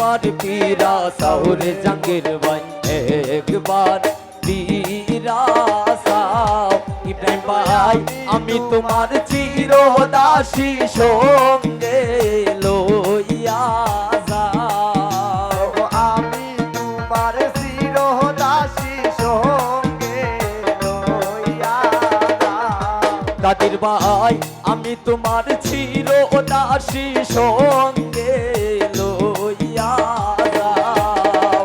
একবার পীরা সাউরে জাঙ্গির ভাই একবার পীরা সাউ ইব্রাহিম ভাই আমি তোমার চিরদাসী সঙ্গে লইয়া যাও আমি তোমার চিরদাসী সঙ্গে লইয়া যাও। কাদের ভাই আমি তোমার চিরদাসী সঙ্গে লইয়া যাও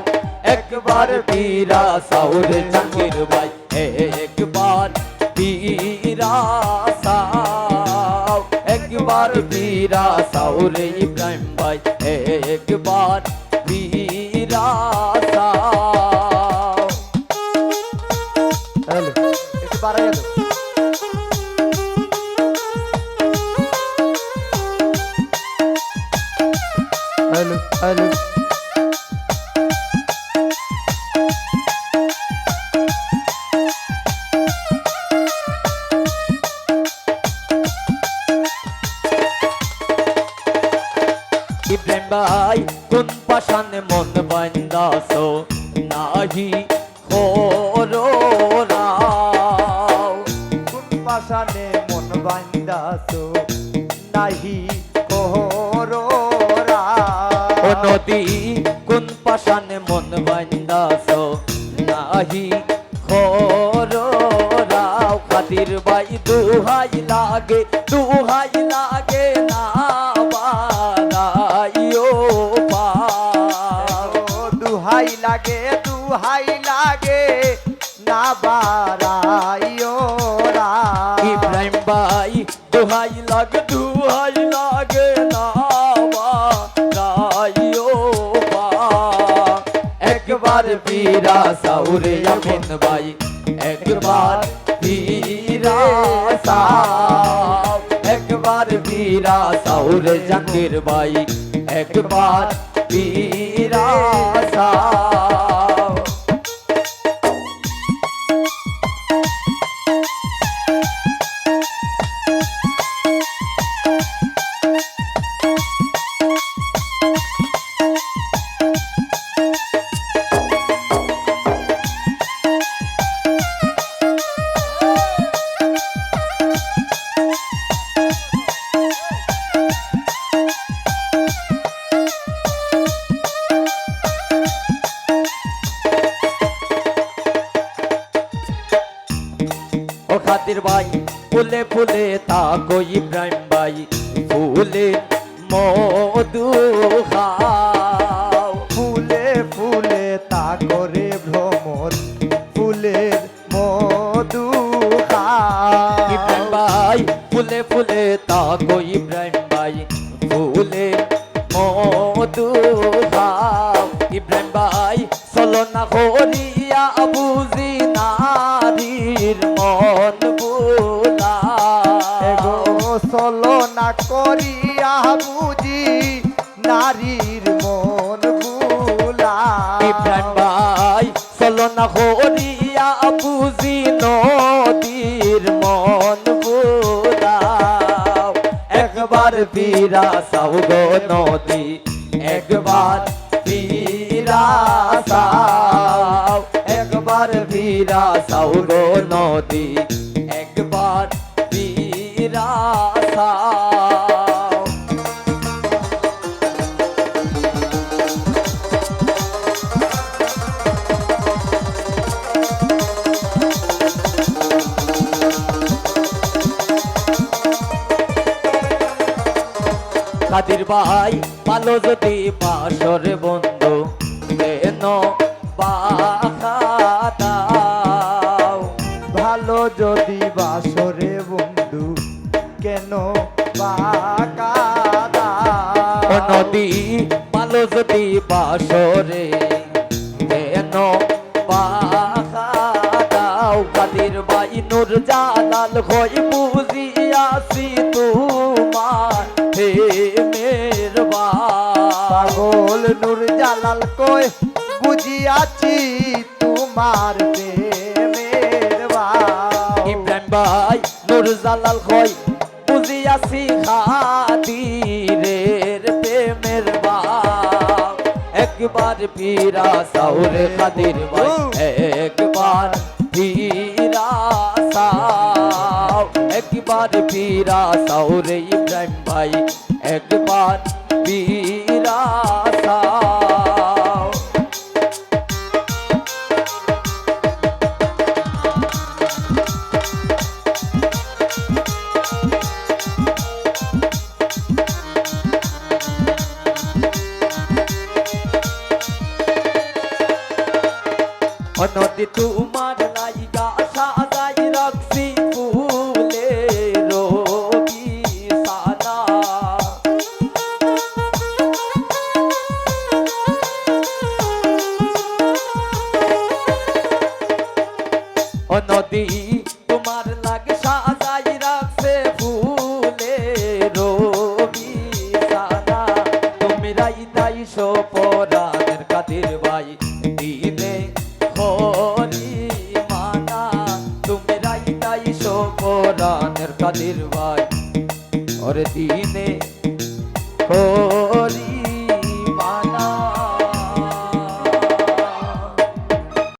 একবার পীরা সাউরে জাঙ্গির ভাই একবার পীরা সাউ একবার পীরা সাউরে ইব্রাহিম ভাই একবার পীরা সাউ হ্যালো একটু বাড়াইয়া দাও। হ্যালো হ্যালো ইব্রাহিম ভাই কোন পাশানে মন বান্দাছো নাহি খোরো রাও কোন পাশানে মন বান্দাছো নাহি কোহরো ও নদী কোন পাশানে মন বান্দাছো নাহি খোরো রাও খাতির ভাই দুহাই লাগে না বানাইও পা দুহাই লাগে না বাড়াইও রা ইব্রাহিম ভাই দুহাই লাগে না বানাইও পা একবার পীরা সাউরে আমিন ভাই একবার পীরা সাউ একবার পীরা সাউরে জাকির ভাই একবার পীরা সাউ ও খাতির ভাই ফুলে ফুলে তাকো ইব্রাহিম ভাই ফুলে মধু খাও ফুলে ফুলে তা করে ভ্রমর ফুলের মধু ইব্রাহিম ভাই ফুলে ফুলে তাকো ইব্রাহিম ভাই ফুলে মধু খাও ইব্রাহিম ভাই চলো না করিয়া বুঝি নারীর মন বুলা চলো না করিয়া বুঝি নারীর মন ভুলা ইব্রাহিম ভাই চলো না করিয়া বুঝি নদীর মন বুলাও একবার পীরা সাউ গো নদী একবার পীরা সাউ একবার পীরা সাউ গো নদী একবার পীরা সাউ কাদির ভাই ভালো যদি বাসর বন্ধু কেন বাখাদাও ভালো যদি বাসরে বন্ধু কেন বাঁকা ও নদী ভালো যদি বাসরে কেন বাখাদাও কাদির ভাই নূর জালাল হই বুঝিয়াছি তোমার হে মেরবা পাগল নূর জালাল কই বুঝিয়াছি তোমার প্রেমের ইব্রাহিম ভাই নূর জালাল হই বুঝিয়াছি খাতিরের প্রেমের বাপ একবার ফিরা সাউরে খাদির ভাই একবার ফিরা সাও একবার ফিরা সাউরে ইব্রাহিম ভাই একবার ফিরা সাও নদী তোমার লাইগা সাজাই রাখছি ফুলে রবি সানা নদী তোমার লাগে সাজাই রাখছে ফুলে রবি সানা তুমি রাইতাই সোপরানের কাদের ভাই দিনে হরি মানা তুমি রাইতাই সোপরানের কাদের ভাই ওরে দিনে